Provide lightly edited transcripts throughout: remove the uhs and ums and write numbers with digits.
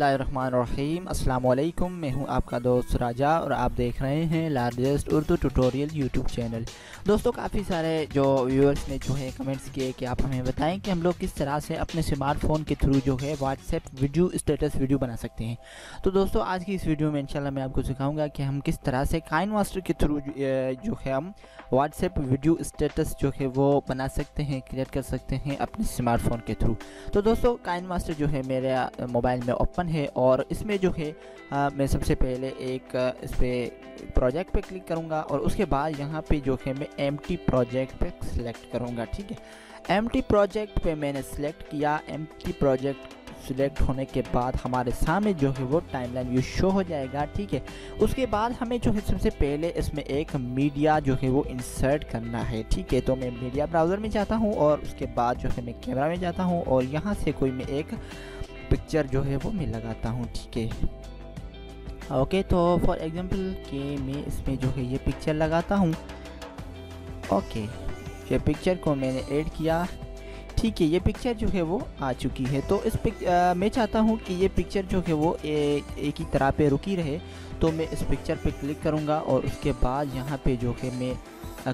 बिस्मिल्लाहिर्रहमानिर्रहीम। अस्सलाम वालेकुम। मैं हूं आपका दोस्त राजा और आप देख रहे हैं largest Urdu tutorial YouTube channel. दोस्तों, काफ़ी सारे जो व्यूअर्स ने जो है कमेंट्स किए कि आप हमें बताएं कि हम लोग किस तरह से अपने स्मार्टफोन के थ्रू जो है व्हाट्सएप वीडियो स्टेटस वीडियो बना सकते हैं। तो दोस्तों, आज की इस वीडियो में इंशाल्लाह मैं आपको सिखाऊंगा कि हम किस तरह से काइनमास्टर के थ्रू जो है हम व्हाट्सएप वीडियो स्टेटस जो है वो बना सकते हैं, क्रिएट कर सकते हैं अपने स्मार्टफोन के थ्रू। तो दोस्तों, काइनमास्टर जो है मेरे मोबाइल में ओपन है और इसमें जो है मैं सबसे पहले एक इस पर प्रोजेक्ट पे क्लिक करूँगा और उसके बाद यहाँ पे जो है मैं एम्प्टी प्रोजेक्ट पे सिलेक्ट करूँगा। ठीक है, एम्प्टी प्रोजेक्ट पे मैंने सिलेक्ट किया। एम्प्टी प्रोजेक्ट सिलेक्ट होने के बाद हमारे सामने जो है वो टाइमलाइन व्यू शो हो जाएगा। ठीक है, उसके बाद हमें जो है सबसे पहले इसमें एक मीडिया जो है वो इंसर्ट करना है। ठीक है, तो मैं मीडिया ब्राउज़र में जाता हूँ और उसके बाद जो है मैं कैमरा में जाता हूँ और यहाँ से कोई मैं एक पिक्चर जो है वो मैं लगाता हूँ। ठीक है, ओके। तो फॉर एग्जांपल कि मैं इसमें जो है ये पिक्चर लगाता हूँ। ओके, ये पिक्चर को मैंने ऐड किया। ठीक है, ये पिक्चर जो है वो आ चुकी है। तो इस मैं चाहता हूँ कि ये पिक्चर जो है वो एक ही तरह पे रुकी रहे। तो मैं इस पिक्चर पे क्लिक करूँगा और उसके बाद यहाँ पे जो है मैं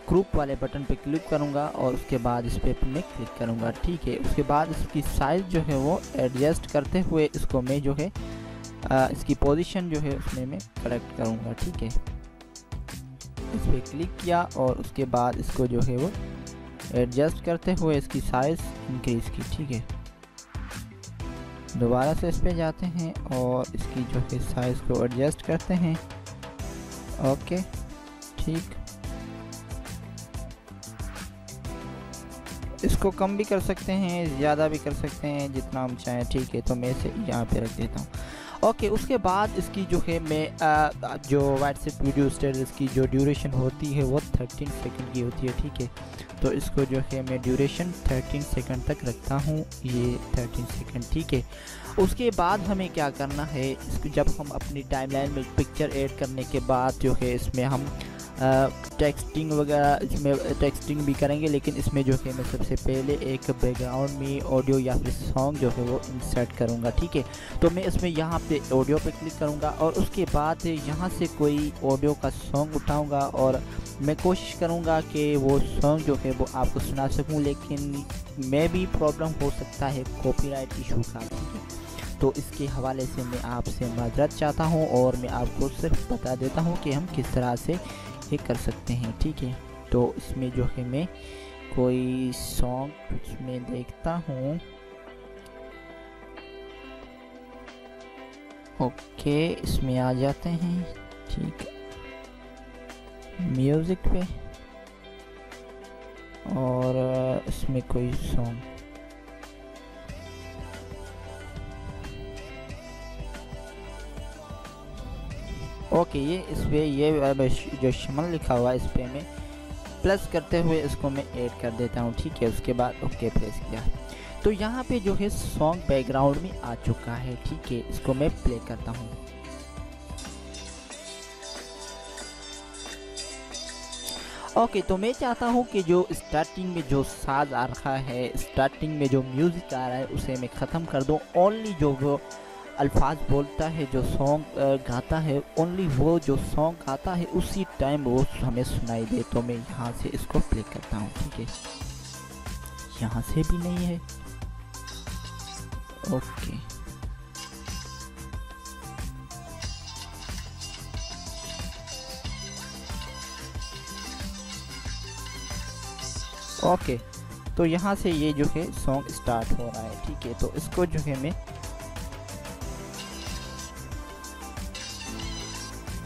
ग्रुप वाले बटन पे क्लिक करूँगा और उसके बाद इस पे मैं क्लिक करूँगा। ठीक है, उसके बाद इसकी साइज़ जो है वो एडजस्ट करते हुए इसको मैं जो है इसकी पोजीशन जो है उसमें मैं करेक्ट करूँगा। ठीक है, इस पर क्लिक किया और उसके बाद इसको जो है वो एडजस्ट करते हुए इसकी साइज़ इंक्रीज़ की। ठीक है, दोबारा से इस पे जाते हैं और इसकी जो है साइज़ को एडजस्ट करते हैं। ओके, ठीक, इसको कम भी कर सकते हैं, ज़्यादा भी कर सकते हैं, जितना हम चाहें। ठीक है, तो मैं इसे यहाँ पे रख देता हूँ। ओके, उसके बाद इसकी जो है मैं जो व्हाट्सएप वीडियो स्टेटस की जो ड्यूरेशन होती है वो 13 सेकंड की होती है। ठीक है, तो इसको जो है मैं ड्यूरेशन 13 सेकंड तक रखता हूँ, ये 13 सेकंड। ठीक है, उसके बाद हमें क्या करना है, इसको जब हम अपनी टाइमलाइन में पिक्चर ऐड करने के बाद जो है इसमें हम टेक्सटिंग वगैरह, इसमें टेक्सटिंग भी करेंगे, लेकिन इसमें जो है मैं सबसे पहले एक बैकग्राउंड में ऑडियो या फिर सॉन्ग जो है वो इंसर्ट करूँगा। ठीक है, तो मैं इसमें यहाँ पे ऑडियो पे क्लिक करूँगा और उसके बाद यहाँ से कोई ऑडियो का सॉन्ग उठाऊँगा और मैं कोशिश करूँगा कि वो सॉन्ग जो है वो आपको सुना सकूँ, लेकिन मैं भी प्रॉब्लम हो सकता है कॉपीराइट इशू का। ठीक है, तो इसके हवाले से मैं आपसे माजरत चाहता हूँ और मैं आपको सिर्फ बता देता हूँ कि हम किस तरह से ये कर सकते हैं। ठीक है, तो इसमें जो है मैं कोई सॉन्ग इसमें देखता हूँ। ओके, इसमें आ जाते हैं। ठीक, म्यूज़िक पे और इसमें कोई सॉन्ग। ओके, ये इस पे ये जो शमल लिखा हुआ है इस पे मैं प्लस करते हुए इसको मैं ऐड कर देता हूँ। ठीक है, उसके बाद ओके प्रेस किया तो यहाँ पे जो है सॉन्ग बैकग्राउंड में आ चुका है। ठीक है, इसको मैं प्ले करता हूँ। ओके, तो मैं चाहता हूँ कि जो स्टार्टिंग में जो साज आ रहा है, स्टार्टिंग में जो म्यूज़िक आ रहा है उसे मैं ख़त्म कर दूँ। ओनली जो वो अल्फाज बोलता है, जो सॉन्ग गाता है, ओनली वो जो सॉन्ग गाता है उसी टाइम वो हमें सुनाई दे। तो मैं यहाँ से इसको प्ले करता हूँ। ठीक है, यहाँ से भी नहीं है। ओके, ओके, तो यहाँ से ये जो है सॉन्ग स्टार्ट हो रहा है। ठीक है, तो इसको जो है मैं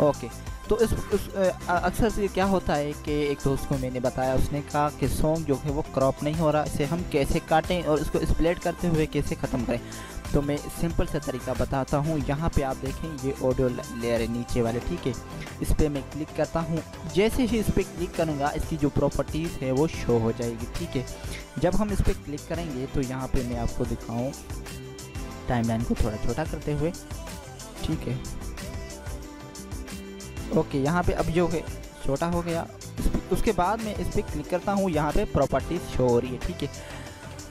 ओके, तो अक्सर से क्या होता है कि एक दोस्त को मैंने बताया, उसने कहा कि सॉन्ग जो है वो क्रॉप नहीं हो रहा, इसे हम कैसे काटें और इसको स्प्लिट करते हुए कैसे ख़त्म करें। तो मैं सिंपल सा तरीका बताता हूँ। यहाँ पे आप देखें ये ऑडियो लेयर है नीचे वाले। ठीक है, इस पर मैं क्लिक करता हूँ। जैसे ही इस पर क्लिक करूँगा इसकी जो प्रॉपर्टीज़ है वो शो हो जाएगी। ठीक है, जब हम इस पर क्लिक करेंगे तो यहाँ पर मैं आपको दिखाऊँ टाइमलाइन को थोड़ा छोटा करते हुए। ठीक है, ओके, यहाँ पे अब जो है छोटा हो गया। उसके बाद मैं इस पर क्लिक करता हूँ, यहाँ पे प्रॉपर्टीज़ शो हो रही है। ठीक है,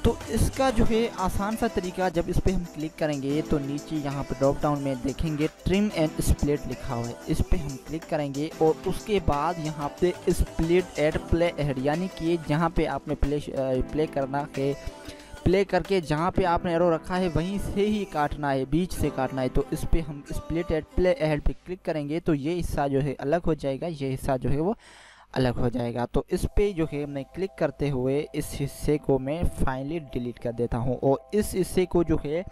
तो इसका जो है आसान सा तरीका, जब इस पर हम क्लिक करेंगे तो नीचे यहाँ पर ड्रॉप डाउन में देखेंगे ट्रिम एंड स्प्लिट लिखा हुआ है, इस पर हम क्लिक करेंगे और उसके बाद यहाँ पे स्प्लिट एड प्ले एड, यानी कि जहाँ पे आपने प्ले करना है, प्ले करके जहाँ पे आपने एरो रखा है वहीं से ही काटना है, बीच से काटना है। तो इस पर हम स्प्लिट एड प्ले एड पे क्लिक करेंगे तो ये हिस्सा जो है अलग हो जाएगा, ये हिस्सा जो है वो अलग हो जाएगा। तो इस पे जो है मैं क्लिक करते हुए इस हिस्से को मैं फाइनली डिलीट कर देता हूँ और इस हिस्से को जो है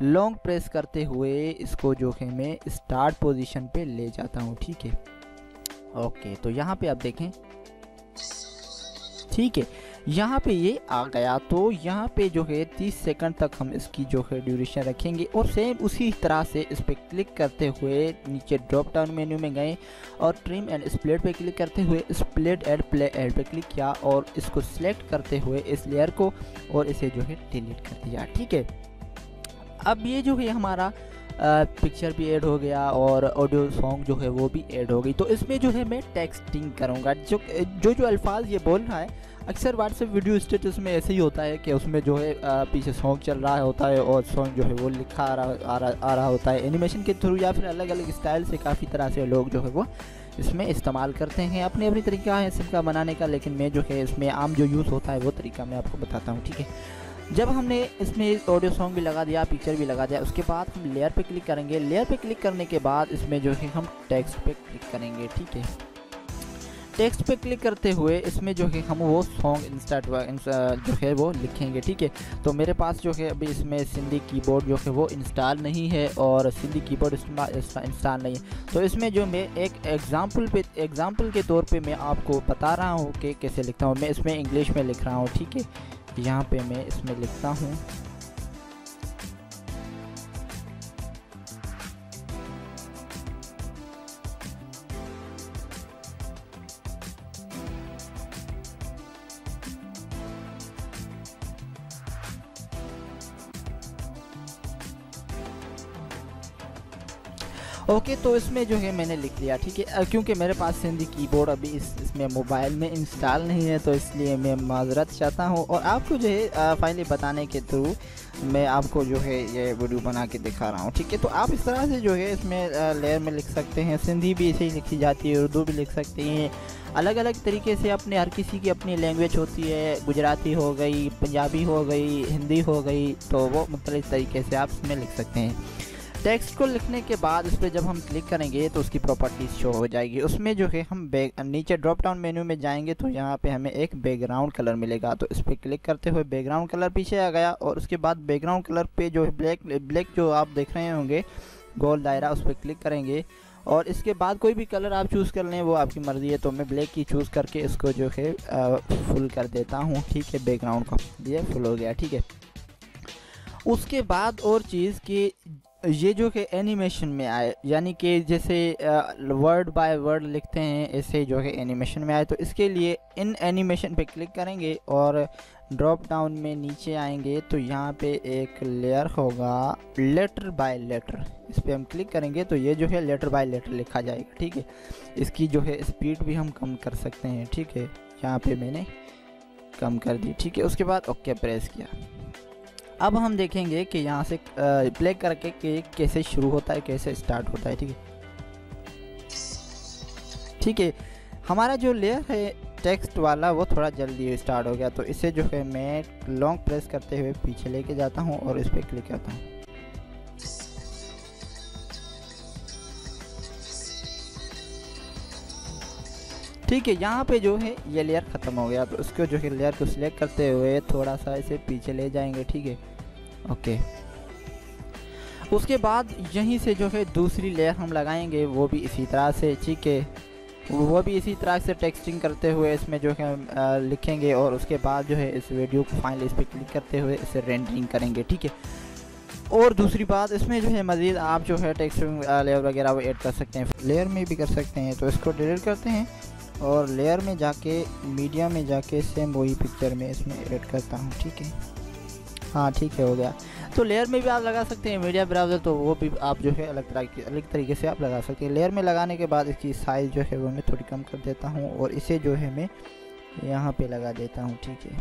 लॉन्ग प्रेस करते हुए इसको जो है मैं स्टार्ट पोजीशन पे ले जाता हूँ, ठीक है। ओके, तो यहाँ पे आप देखें, ठीक है, यहाँ पे ये आ गया। तो यहाँ पे जो है 30 सेकंड तक हम इसकी जो है ड्यूरेशन रखेंगे और सेम उसी तरह से इस पर क्लिक करते हुए नीचे ड्रॉप डाउन मेन्यू में गए और ट्रिम एंड स्प्लिट पे क्लिक करते हुए स्प्लिट एड प्ले एड पे क्लिक किया और इसको सिलेक्ट करते हुए इस लेयर को और इसे जो है डिलीट कर दिया, ठीक है। अब ये जो है हमारा पिक्चर भी ऐड हो गया और ऑडियो सॉन्ग जो है वो भी ऐड हो गई। तो इसमें जो है मैं टेक्सटिंग करूँगा, जो अल्फाज ये बोल रहा है अक्सर व्हाट्सएप वीडियो स्टेटस में ऐसे ही होता है कि उसमें जो है पीछे सॉन्ग चल रहा होता है और सॉन्ग जो है वो लिखा आ रहा होता है एनिमेशन के थ्रू या फिर अलग अलग स्टाइल से। काफ़ी तरह से लोग जो है वो इसमें इस्तेमाल करते हैं, अपनी अपनी तरीका है सबका बनाने का, लेकिन मैं जो है इसमें आम जो यूज़ होता है वो तरीका मैं आपको बताता हूँ, ठीक है। जब हमने इसमें ऑडियो सॉन्ग भी लगा दिया, पिक्चर भी लगा दिया, उसके बाद हम लेयर पे क्लिक करेंगे। लेयर पे क्लिक करने के बाद इसमें जो है हम टेक्स्ट पे क्लिक करेंगे, ठीक है। टेक्स्ट पे क्लिक करते हुए इसमें जो है हम वो सॉन्ग इंस्टार्ट जो है वो लिखेंगे, ठीक है। तो मेरे पास जो है अभी इसमें सिंधी कीबोर्ड जो है वो इंस्टॉल नहीं है और सिंधी कीबोर्ड इंस्टॉल नहीं है। तो इसमें जो मैं एक एग्जाम्पल के तौर पे मैं आपको बता रहा हूँ कि कैसे लिखता हूँ। मैं इसमें इंग्लिश में लिख रहा हूँ, ठीक है। यहाँ पे मैं इसमें लिखता हूँ ओके। तो इसमें जो है मैंने लिख लिया, ठीक है। क्योंकि मेरे पास सिंधी कीबोर्ड अभी इसमें मोबाइल में इंस्टॉल नहीं है तो इसलिए मैं माजरत चाहता हूँ और आपको जो है फाइनली बताने के थ्रू मैं आपको जो है ये वीडियो बना के दिखा रहा हूँ, ठीक है। तो आप इस तरह से जो है इसमें लेयर में लिख सकते हैं, सिंधी भी ऐसे ही लिखी जाती है, उर्दू भी लिख सकते हैं, अलग अलग तरीके से अपने हर किसी की अपनी लैंग्वेज होती है। गुजराती हो गई, पंजाबी हो गई, हिंदी हो गई, तो वो मुख्तलिफ तरीके से आप इसमें लिख सकते हैं। टेक्स्ट को लिखने के बाद इस पर जब हम क्लिक करेंगे तो उसकी प्रॉपर्टीज़ शो हो जाएगी। उसमें जो है हम नीचे ड्रॉप डाउन मेन्यू में जाएंगे तो यहाँ पे हमें एक बैकग्राउंड कलर मिलेगा। तो इस पर क्लिक करते हुए बैकग्राउंड कलर पीछे आ गया और उसके बाद बैकग्राउंड कलर पे जो है ब्लैक जो आप देख रहे होंगे गोल दायरा, उस पर क्लिक करेंगे और इसके बाद कोई भी कलर आप चूज़ कर लें, वो आपकी मर्ज़ी है। तो मैं ब्लैक की चूज़ करके इसको जो है फुल कर देता हूँ, ठीक है। बैकग्राउंड को ये फुल हो गया, ठीक है। उसके बाद और चीज़ कि ये जो है एनिमेशन में आए, यानी कि जैसे वर्ड बाय वर्ड लिखते हैं ऐसे जो है एनिमेशन में आए। तो इसके लिए इन एनिमेशन पे क्लिक करेंगे और ड्रॉप डाउन में नीचे आएंगे तो यहाँ पे एक लेयर होगा लेटर बाय लेटर, इस पर हम क्लिक करेंगे तो ये जो है लेटर बाय लेटर लिखा जाएगा, ठीक है। इसकी जो है स्पीड भी हम कम कर सकते हैं, ठीक है। यहाँ पे मैंने कम कर दी, ठीक है। उसके बाद ओके प्रेस किया। अब हम देखेंगे कि यहाँ से प्ले करके कि कैसे शुरू होता है, कैसे स्टार्ट होता है, ठीक है। ठीक है, हमारा जो लेयर है टेक्स्ट वाला वो थोड़ा जल्दी स्टार्ट हो गया। तो इसे जो है मैं लॉन्ग प्रेस करते हुए पीछे लेके जाता हूँ और इस पर क्लिक करता हूँ। ठीक है, यहाँ पे जो है ये लेयर ख़त्म हो गया। तो उसको जो है लेयर को सिलेक्ट करते हुए थोड़ा सा इसे पीछे ले जाएंगे, ठीक है। ओके, उसके बाद यहीं से जो है दूसरी लेयर हम लगाएंगे, वो भी इसी तरह से, ठीक है। वो भी इसी तरह से टेक्सटिंग करते हुए इसमें जो है लिखेंगे और उसके बाद जो है इस वीडियो को फाइनली इस पर क्लिक करते हुए इसे रेंडरिंग करेंगे, ठीक है। और दूसरी बात, इसमें जो है मज़ीद आप जो है टेक्सटिंग लेयर वगैरह वो ऐड कर सकते हैं, लेयर में भी कर सकते हैं। तो इसको डिलीट करते हैं और लेयर में जाके मीडिया में जाके सेम वही पिक्चर में इसमें ऐड करता हूँ, ठीक है। हाँ ठीक है, हो गया। तो लेयर में भी आप लगा सकते हैं मीडिया ब्राउज़र, तो वो भी आप जो है अलग तरीके से आप लगा सकते हैं। लेयर में लगाने के बाद इसकी साइज़ जो है वो मैं थोड़ी कम कर देता हूँ और इसे जो है मैं यहाँ पे लगा देता हूँ, ठीक है।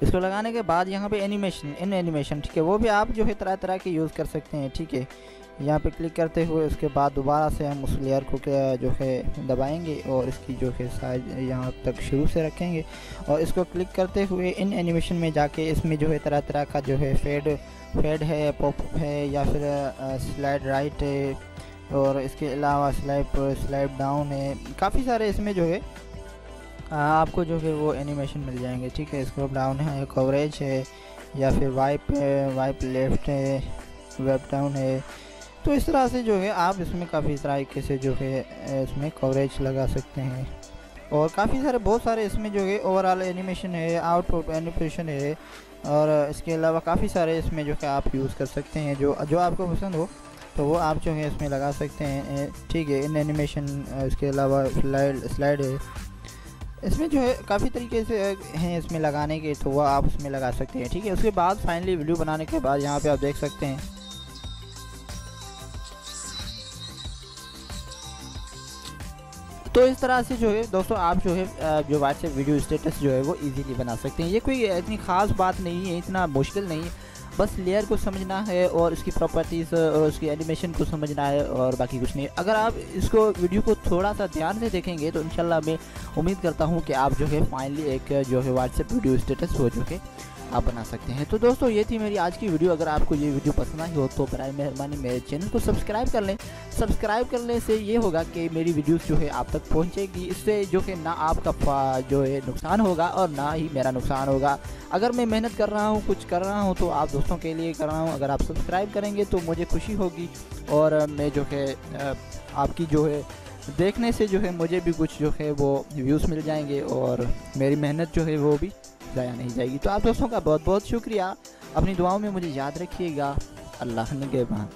इसको लगाने के बाद यहाँ पे एनिमेशन ठीक है, वो भी आप जो है तरह तरह के यूज़ कर सकते हैं। ठीक है, यहाँ पे क्लिक करते हुए उसके बाद दोबारा से हम उस लेयर को जो है दबाएंगे और इसकी जो है साइज यहाँ तक शुरू से रखेंगे और इसको क्लिक करते हुए इन एनिमेशन में जाके इसमें जो है तरह तरह का जो है फेड है, पॉपअप है, या फिर स्लाइड राइट है, और इसके अलावा स्लाइड डाउन है। काफ़ी सारे इसमें जो है आपको जो है वो एनिमेशन मिल जाएंगे। ठीक है, स्क्रॉल डाउन है, कवरेज है, या फिर वाइप लेफ्ट है, वेब डाउन है। तो इस तरह से जो है आप इसमें काफ़ी तरीके से जो है इसमें कवरेज लगा सकते हैं, और काफ़ी सारे बहुत सारे इसमें जो है ओवरऑल एनिमेशन है, आउटपुट एनिमेशन है, और इसके अलावा काफ़ी सारे इसमें जो है आप यूज़ कर सकते हैं। जो आपको पसंद हो तो वो आप जो है इसमें लगा सकते हैं। ठीक है, इन एनिमेशन, इसके अलावा स्लाइड है, इसमें जो है काफ़ी तरीके से हैं इसमें लगाने के, तो वह आप उसमें लगा सकते हैं। ठीक है, उसके बाद फाइनली वीडियो बनाने के बाद यहाँ पे आप देख सकते हैं तो इस तरह से जो है दोस्तों आप जो है जो व्हाट्सएप वीडियो स्टेटस जो है वो इजीली बना सकते हैं। ये कोई इतनी ख़ास बात नहीं है, इतना मुश्किल नहीं है, बस लेयर को समझना है और उसकी प्रॉपर्टीज़ और उसकी एनिमेशन को समझना है, और बाकी कुछ नहीं। अगर आप इसको वीडियो को थोड़ा सा ध्यान से देखेंगे तो इंशाल्लाह मैं उम्मीद करता हूँ कि आप जो है फाइनली एक जो है व्हाट्सएप वीडियो स्टेटस हो जो है आप बना सकते हैं। तो दोस्तों ये थी मेरी आज की वीडियो। अगर आपको ये वीडियो पसंद आई हो तो बराए मेहरबानी मेरे चैनल को सब्सक्राइब कर लें। सब्सक्राइब करने से ये होगा कि मेरी वीडियोस जो है आप तक पहुंचेगी, इससे जो है ना आपका जो है नुकसान होगा और ना ही मेरा नुकसान होगा। अगर मैं मेहनत कर रहा हूँ, कुछ कर रहा हूँ, तो आप दोस्तों के लिए कर रहा हूँ। अगर आप सब्सक्राइब करेंगे तो मुझे खुशी होगी, और मैं जो है आपकी जो है देखने से जो है मुझे भी कुछ जो है वो व्यूज़ मिल जाएंगे, और मेरी मेहनत जो है वो भी ज़ाया नहीं जाएगी। तो आप दोस्तों का बहुत बहुत शुक्रिया। अपनी दुआओं में मुझे याद रखिएगा। अल्लाह निगहबान।